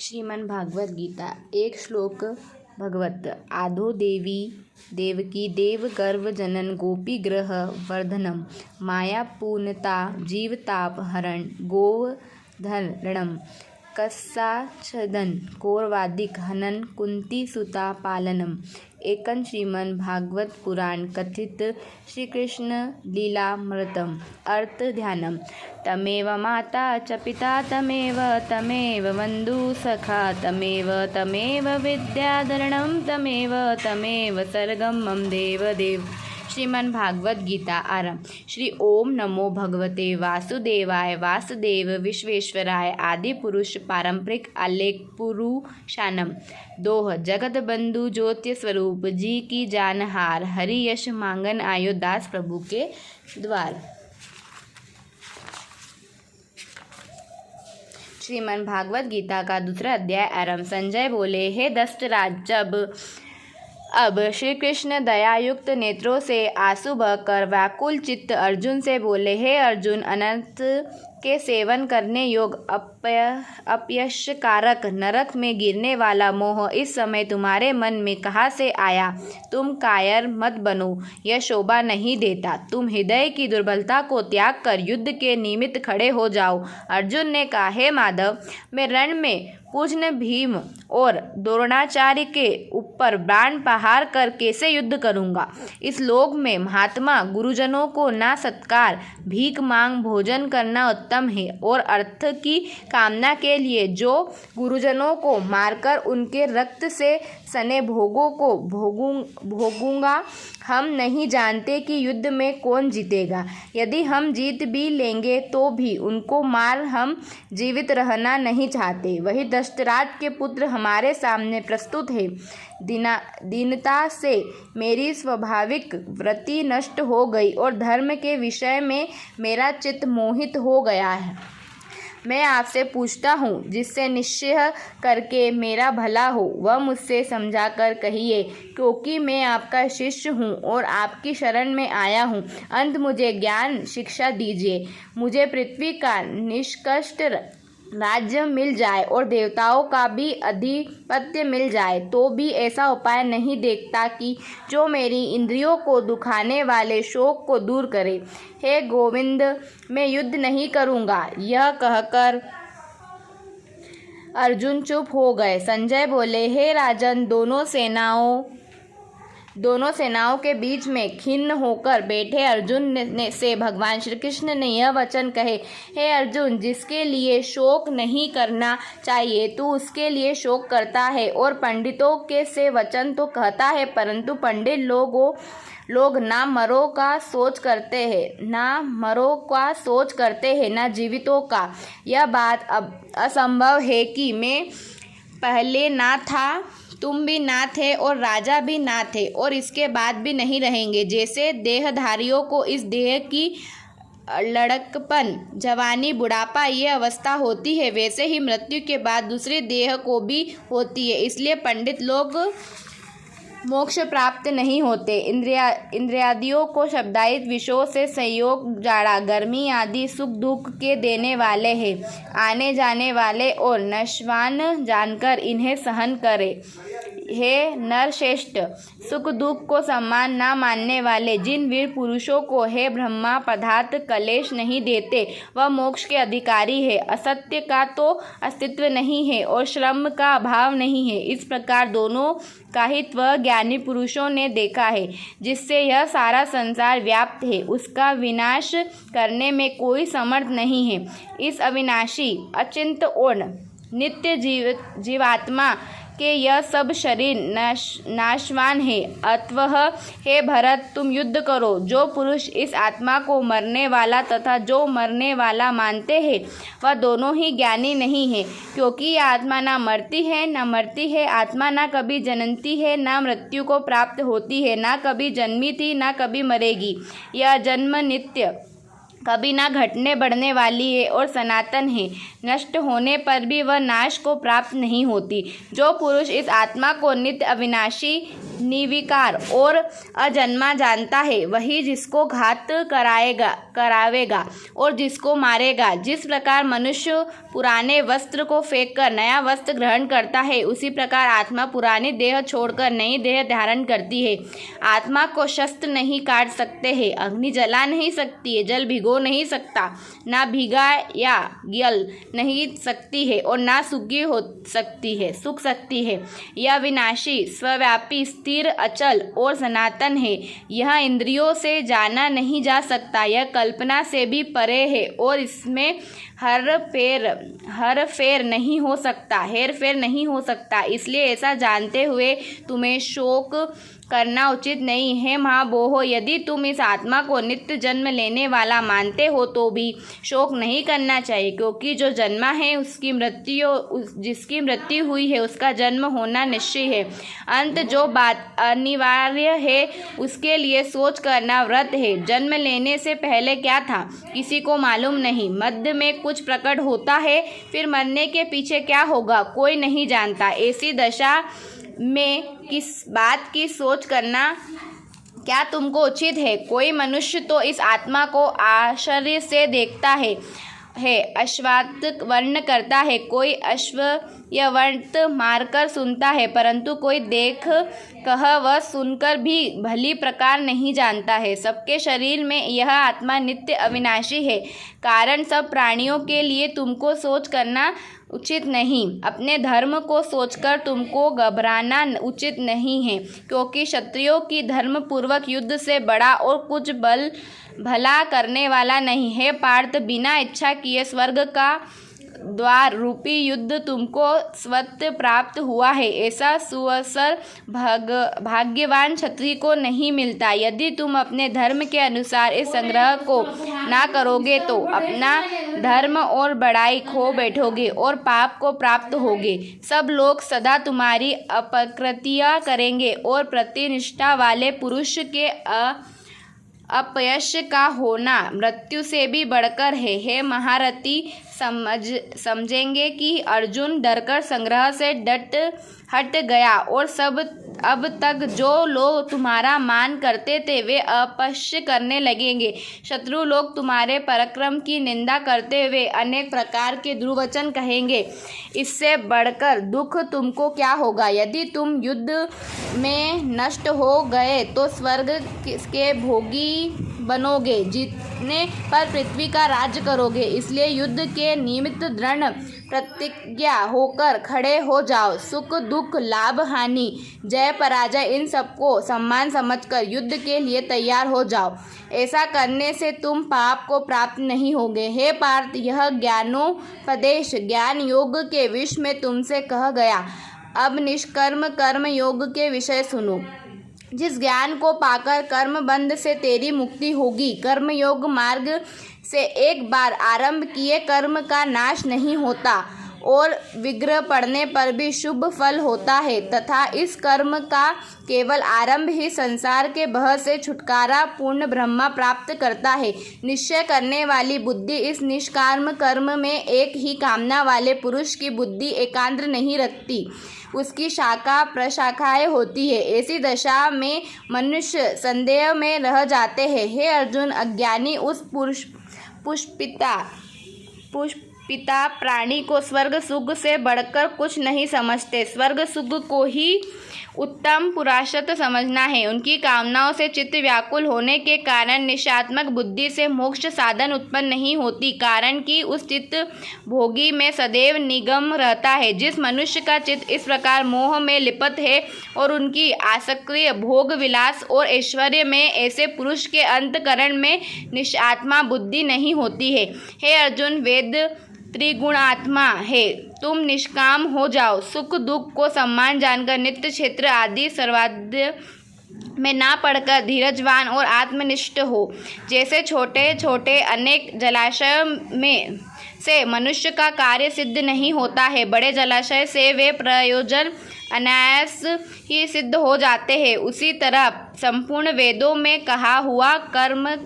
श्रीमद् भागवत गीता। एक श्लोक भगवत आधो देवी देवकी देव गर्भ जनन गोपी ग्रह वर्धनम माया पूर्णता जीवताप हरण गोधरणम कस्साच्छदन कौरवादिक हनन कुंती सुता पालनम। एकन श्रीमद् भागवत पुराण कथित श्री कृष्ण लीलामृतम। अर्थ ध्यानम। तमेव माता च पिता तमेव बंधु सखा तमेव विद्याधरणम तमेव सर्गम मम देव। श्रीमद् भागवत गीता आरंभ। श्री ओम नमो भगवते वासुदेवाय। वासुदेव विश्वेश्वराय आदि पुरुष पारंपरिक आलेख पुरुषानम। दोह जगत बंधु ज्योति स्वरूप जी की जानहार हरि यश मांगन आयो दास प्रभु के द्वार। श्रीमद् भागवत गीता का दूसरा अध्याय आरंभ। संजय बोले, हे दष्टराज, अब श्री कृष्ण दयायुक्त नेत्रों से आंसू बहकर व्याकुल चित्त अर्जुन से बोले, हे अर्जुन, अनंत के सेवन करने योग अपयशकारक नरक में गिरने वाला मोह इस समय तुम्हारे मन में कहाँ से आया? तुम कायर मत बनो, यह शोभा नहीं देता। तुम हृदय की दुर्बलता को त्याग कर युद्ध के निमित्त खड़े हो जाओ। अर्जुन ने कहा, हे माधव, मैं रण में पूज्य भीम और द्रोणाचार्य के ऊपर बाण प्रहार कर कैसे युद्ध करूंगा? इस लोक में महात्मा गुरुजनों को ना सत्कार, भीख मांग भोजन करना उत्तम है, और अर्थ की कामना के लिए जो गुरुजनों को मारकर उनके रक्त से सने भोगों को भोगूंगा। हम नहीं जानते कि युद्ध में कौन जीतेगा। यदि हम जीत भी लेंगे तो भी उनको मार हम जीवित रहना नहीं चाहते। वही दशरथ के पुत्र हमारे सामने प्रस्तुत है। दीनता से मेरी स्वाभाविक वृत्ति नष्ट हो गई और धर्म के विषय में मेरा चित्त मोहित हो गया है। मैं आपसे पूछता हूँ, जिससे निश्चय करके मेरा भला हो वह मुझसे समझा कर कहिए, क्योंकि मैं आपका शिष्य हूँ और आपकी शरण में आया हूँ। अंत मुझे ज्ञान शिक्षा दीजिए। मुझे पृथ्वी का निष्कष्ट राज्य मिल जाए और देवताओं का भी अधिपत्य मिल जाए तो भी ऐसा उपाय नहीं देखता कि जो मेरी इंद्रियों को दुखाने वाले शोक को दूर करे। हे गोविंद, मैं युद्ध नहीं करूँगा। यह कहकर अर्जुन चुप हो गए। संजय बोले, हे राजन, दोनों सेनाओं के बीच में खिन्न होकर बैठे अर्जुन से भगवान श्री कृष्ण ने यह वचन कहे, हे अर्जुन, जिसके लिए शोक नहीं करना चाहिए तू उसके लिए शोक करता है, और पंडितों के से वचन तो कहता है, परंतु पंडित लोग ना मरो का सोच करते हैं ना जीवितों का। यह बात अब असंभव है कि मैं पहले ना था, तुम भी ना थे और राजा भी ना थे और इसके बाद भी नहीं रहेंगे। जैसे देहधारियों को इस देह की लड़कपन, जवानी, बुढ़ापा ये अवस्था होती है, वैसे ही मृत्यु के बाद दूसरे देह को भी होती है। इसलिए पंडित लोग मोक्ष प्राप्त नहीं होते। इंद्रियादियों को शब्दायित विषयों से संयोग, जाड़ा, गर्मी आदि सुख दुख के देने वाले हैं। आने जाने वाले और नश्वान जानकर इन्हें सहन करे। हे नरश्रेष्ठ, सुख दुख को सम्मान न मानने वाले जिन वीर पुरुषों को हे ब्रह्मा पदार्थ कलेश नहीं देते, वह मोक्ष के अधिकारी है। असत्य का तो अस्तित्व नहीं है और श्रम का अभाव नहीं है। इस प्रकार दोनों का हित वह ज्ञानी पुरुषों ने देखा है, जिससे यह सारा संसार व्याप्त है। उसका विनाश करने में कोई समर्थ नहीं है। इस अविनाशी, अचिंत्य और नित्य जीवात्मा के यह सब शरीर नाशवान है। अतः हे भरत, तुम युद्ध करो। जो पुरुष इस आत्मा को मरने वाला तथा जो मरने वाला मानते हैं, वह दोनों ही ज्ञानी नहीं है, क्योंकि यह आत्मा ना मरती है। आत्मा ना कभी जन्मती है, ना मृत्यु को प्राप्त होती है, ना कभी जन्मी थी, ना कभी मरेगी। यह जन्म नित्य कभी ना घटने बढ़ने वाली है और सनातन है। नष्ट होने पर भी वह नाश को प्राप्त नहीं होती। जो पुरुष इस आत्मा को नित्य, अविनाशी, निर्विकार और अजन्मा जानता है, वही जिसको घात करावेगा और जिसको मारेगा। जिस प्रकार मनुष्य पुराने वस्त्र को फेंक कर नया वस्त्र ग्रहण करता है, उसी प्रकार आत्मा पुरानी देह छोड़कर नई देह धारण करती है। आत्मा को शस्त्र नहीं काट सकते हैं, अग्नि जला नहीं सकती है, जल भिगो नहीं सकता, ना भीगा या गल नहीं सकती है और ना सूखी हो सकती है, सूख सकती है। यह विनाशी, स्वव्यापी, स्थिर, अचल और सनातन है। यह इंद्रियों से जाना नहीं जा सकता, यह कल्पना से भी परे है और इसमें हेर फेर नहीं हो सकता। इसलिए ऐसा जानते हुए तुम्हें शोक करना उचित नहीं है। महाबाहो, यदि तुम इस आत्मा को नित्य जन्म लेने वाला मानते हो तो भी शोक नहीं करना चाहिए, क्योंकि जो जन्मा है जिसकी मृत्यु हुई है उसका जन्म होना निश्चय है। अंत जो बात अनिवार्य है उसके लिए सोच करना व्रत है। जन्म लेने से पहले क्या था किसी को मालूम नहीं, मध्य में कुछ प्रकट होता है, फिर मरने के पीछे क्या होगा कोई नहीं जानता। ऐसी दशा में किस बात की सोच करना क्या तुमको उचित है? कोई मनुष्य तो इस आत्मा को आश्चर्य से देखता है, अश्वत्थ वर्ण करता है, कोई अश्वयवंत मारकर सुनता है, परंतु कोई देख कह व सुनकर भी भली प्रकार नहीं जानता है। सबके शरीर में यह आत्मा नित्य अविनाशी है। कारण सब प्राणियों के लिए तुमको सोच करना उचित नहीं। अपने धर्म को सोचकर तुमको घबराना उचित नहीं है, क्योंकि क्षत्रियों की धर्म पूर्वक युद्ध से बड़ा और कुछ भला करने वाला नहीं है। पार्थ, बिना इच्छा किए स्वर्ग का द्वार रूपी युद्ध तुमको स्वतः प्राप्त हुआ है। ऐसा सुअवसर भाग्यवान क्षत्रिय को नहीं मिलता। यदि तुम अपने धर्म के अनुसार इस संग्रह को ना करोगे तो अपना धर्म और बड़ाई खो बैठोगे और पाप को प्राप्त होगे। सब लोग सदा तुम्हारी अपकृतियाँ करेंगे और प्रतिनिष्ठा वाले पुरुष के अपयश का होना मृत्यु से भी बढ़कर है। हे महारथी, समझेंगे कि अर्जुन डरकर संग्रह से हट गया और सब अब तक जो लोग तुम्हारा मान करते थे वे अपयश करने लगेंगे। शत्रु लोग तुम्हारे पराक्रम की निंदा करते हुए अनेक प्रकार के दुर्वचन कहेंगे। इससे बढ़कर दुख तुमको क्या होगा? यदि तुम युद्ध में नष्ट हो गए तो स्वर्ग के भोगी बनोगे, जीतने पर पृथ्वी का राज्य करोगे। इसलिए युद्ध के निमित्त दृढ़ प्रतिज्ञा होकर खड़े हो जाओ। सुख दुख, लाभ हानि, जय पराजय, इन सबको सम्मान समझकर युद्ध के लिए तैयार हो जाओ। ऐसा करने से तुम पाप को प्राप्त नहीं होगे। हे पार्थ, यह ज्ञानोपदेश ज्ञान योग के विषय में तुमसे कहा गया। अब निष्कर्म कर्म योग के विषय सुनो। जिस ज्ञान को पाकर कर्म बंध से तेरी मुक्ति होगी। कर्मयोग मार्ग से एक बार आरंभ किए कर्म का नाश नहीं होता और विग्रह पड़ने पर भी शुभ फल होता है, तथा इस कर्म का केवल आरंभ ही संसार के भय से छुटकारा पूर्ण ब्रह्मा प्राप्त करता है। निश्चय करने वाली बुद्धि इस निष्काम कर्म में एक ही कामना वाले पुरुष की बुद्धि एकाग्र नहीं रखती, उसकी शाखा प्रशाखाएं होती है। ऐसी दशा में मनुष्य संदेह में रह जाते हैं। हे अर्जुन, अज्ञानी उस पुष्पिता प्राणी को स्वर्ग सुख से बढ़कर कुछ नहीं समझते। स्वर्ग सुख को ही उत्तम पुरुषार्थ समझना है। उनकी कामनाओं से चित्त व्याकुल होने के कारण निश्चयात्मक बुद्धि से मोक्ष साधन उत्पन्न नहीं होती, कारण कि उस चित्त भोगी में सदैव निगम रहता है। जिस मनुष्य का चित्त इस प्रकार मोह में लिप्त है और उनकी आसक्ति भोग विलास और ऐश्वर्य में, ऐसे पुरुष के अंतकरण में निश्चयात्मा बुद्धि नहीं होती है। हे अर्जुन, वेद त्रिगुणात्मा है, तुम निष्काम हो जाओ। सुख दुख को सम्मान जानकर नित्य क्षेत्र आदि सर्वाद्य में ना पड़कर धीरजवान और आत्मनिष्ठ हो। जैसे छोटे छोटे अनेक जलाशयों में से मनुष्य का कार्य सिद्ध नहीं होता है, बड़े जलाशय से वे प्रयोजन अनायास ही सिद्ध हो जाते हैं। उसी तरह संपूर्ण वेदों में कहा हुआ कर्म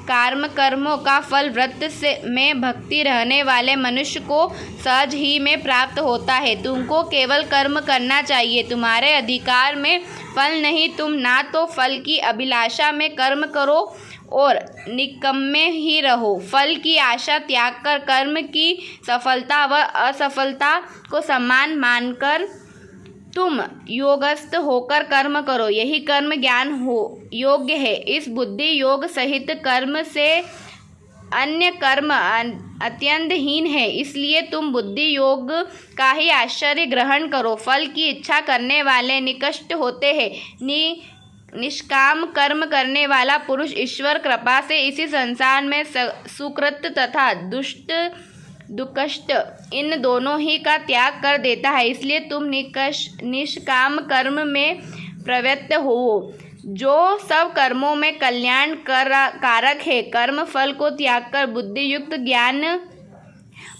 कर्मों का फल व्रत में भक्ति रहने वाले मनुष्य को सहज ही में प्राप्त होता है। तुमको केवल कर्म करना चाहिए, तुम्हारे अधिकार में फल नहीं। तुम ना तो फल की अभिलाषा में कर्म करो और निकम्मे ही रहो। फल की आशा त्याग कर कर्म की सफलता व असफलता को समान मानकर तुम योगस्थ होकर कर्म करो, यही कर्म ज्ञान योग्य है। इस बुद्धि योग सहित कर्म से अन्य कर्म अत्यंत हीन है, इसलिए तुम बुद्धि योग का ही आश्रय ग्रहण करो। फल की इच्छा करने वाले निकृष्ट होते हैं। निष्काम कर्म करने वाला पुरुष ईश्वर कृपा से इसी संसार में सुकृत तथा दुष्ट इन दोनों ही का त्याग कर देता है। इसलिए तुम निष्काम कर्म में प्रवृत्त हो, जो सब कर्मों में कल्याण कारक है। कर्म फल को त्याग कर बुद्धि युक्त ज्ञान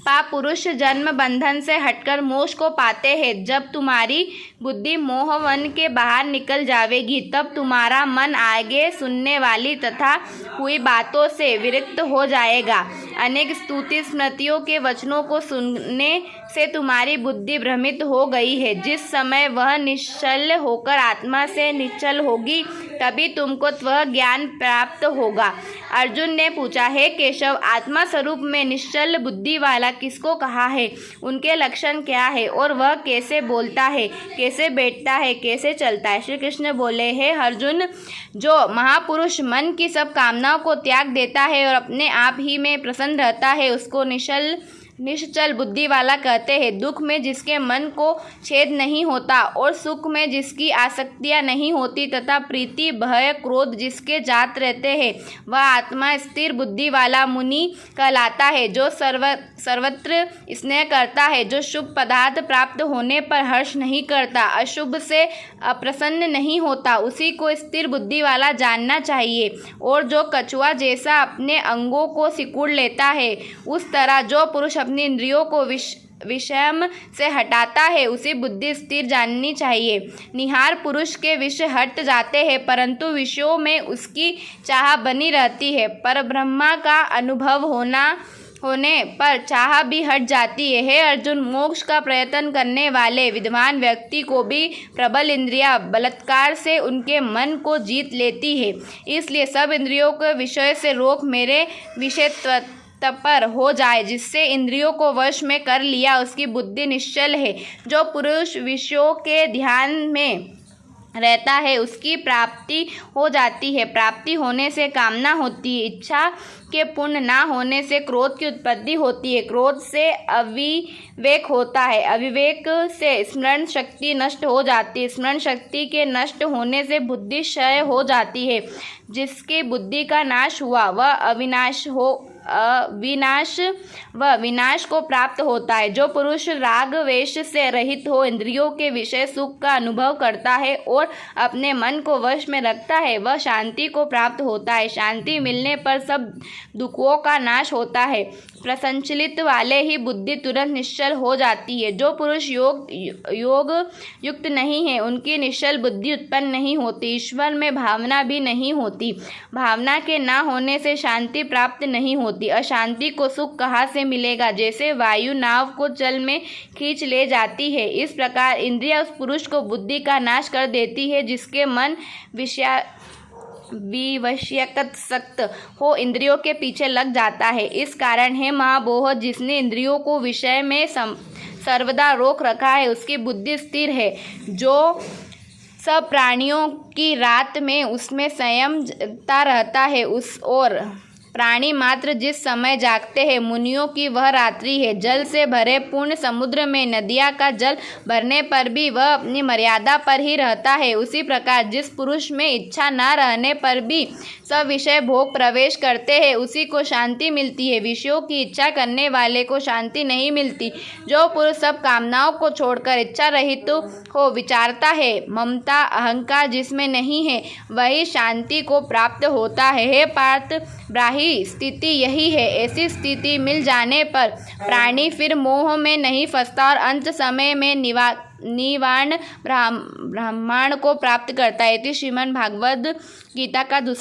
पा पुरुष जन्म बंधन से हटकर मोक्ष को पाते हैं। जब तुम्हारी बुद्धि मोहवन के बाहर निकल जाएगी, तब तुम्हारा मन आगे सुनने वाली तथा हुई बातों से विरक्त हो जाएगा। अनेक स्तुति स्मृतियों के वचनों को सुनने से तुम्हारी बुद्धि भ्रमित हो गई है। जिस समय वह निश्चल होकर आत्मा से निश्चल होगी, तभी तुमको वह ज्ञान प्राप्त होगा। अर्जुन ने पूछा, हे केशव, आत्मा स्वरूप में निश्चल बुद्धि वाला किसको कहा है? उनके लक्षण क्या है और वह कैसे बोलता है, कैसे बैठता है, कैसे चलता है? श्री कृष्ण बोले, हे अर्जुन, जो महापुरुष मन की सब कामनाओं को त्याग देता है और अपने आप ही में प्रसन्न रहता है, उसको निश्चल बुद्धि वाला कहते हैं। दुख में जिसके मन को छेद नहीं होता और सुख में जिसकी आसक्तियाँ नहीं होती तथा प्रीति भय क्रोध जिसके जात रहते हैं, वह आत्मा स्थिर बुद्धि वाला मुनि कहलाता है। जो सर्वत्र स्नेह करता है, जो शुभ पदार्थ प्राप्त होने पर हर्ष नहीं करता, अशुभ से अप्रसन्न नहीं होता, उसी को स्थिर बुद्धि वाला जानना चाहिए। और जो कछुआ जैसा अपने अंगों को सिकुड़ लेता है, उस तरह जो पुरुष अपनी इंद्रियों को विषम से हटाता है, उसे बुद्धि स्थिर जाननी चाहिए। निहार पुरुष के विषय हट जाते हैं, परंतु विषयों में उसकी चाह बनी रहती है। परब्रह्मा का अनुभव होने पर चाह भी हट जाती है। हे अर्जुन, मोक्ष का प्रयत्न करने वाले विद्वान व्यक्ति को भी प्रबल इंद्रियां बलात्कार से उनके मन को जीत लेती है। इसलिए सब इंद्रियों के विषय से रोक मेरे विषय पर हो जाए। जिससे इंद्रियों को वश में कर लिया, उसकी बुद्धि निश्चल है। जो पुरुष विषयों के ध्यान में रहता है, उसकी प्राप्ति हो जाती है। प्राप्ति होने से कामना होती है, इच्छा के पूर्ण ना होने से क्रोध की उत्पत्ति होती है, क्रोध से अविवेक होता है, अविवेक से स्मरण शक्ति नष्ट हो जाती है, स्मरण शक्ति के नष्ट होने से बुद्धि क्षय हो जाती है। जिसकी बुद्धि का नाश हुआ वह विनाश को प्राप्त होता है। जो पुरुष राग वेश से रहित हो, इंद्रियों के विषय सुख का अनुभव करता है और अपने मन को वश में रखता है, वह शांति को प्राप्त होता है। शांति मिलने पर सब दुखों का नाश होता है। प्रसंचलित वाले ही बुद्धि तुरंत निश्चल हो जाती है। जो पुरुष योग युक्त नहीं है, उनकी निश्चल बुद्धि उत्पन्न नहीं होती, ईश्वर में भावना भी नहीं होती। भावना के ना होने से शांति प्राप्त नहीं होती। अशांति को सुख कहाँ से मिलेगा? जैसे वायु नाव को जल में खींच ले जाती है, इस प्रकार इंद्रिया उस पुरुष को बुद्धि का नाश कर देती है जिसके मन विवशयक्त हो इंद्रियों के पीछे लग जाता है। इस कारण है महाबोह, जिसने इंद्रियों को विषय में सर्वदा रोक रखा है, उसकी बुद्धि स्थिर है। जो सब प्राणियों की रात में उसमें संयमता रहता है, उस और प्राणी मात्र जिस समय जागते हैं, मुनियों की वह रात्रि है। जल से भरे पूर्ण समुद्र में नदियाँ का जल भरने पर भी वह अपनी मर्यादा पर ही रहता है। उसी प्रकार जिस पुरुष में इच्छा न रहने पर भी सब विषय भोग प्रवेश करते हैं, उसी को शांति मिलती है। विषयों की इच्छा करने वाले को शांति नहीं मिलती। जो पुरुष सब कामनाओं को छोड़कर इच्छा रहित हो विचारता है, ममता अहंकार जिसमें नहीं है, वही शांति को प्राप्त होता है। हे पार्थ, ब्राही स्थिति यही है। ऐसी स्थिति मिल जाने पर प्राणी फिर मोह में नहीं फंसता और अंत समय में निवाण ब्रह्मांड को प्राप्त करता है। श्रीमद् भागवत गीता का 2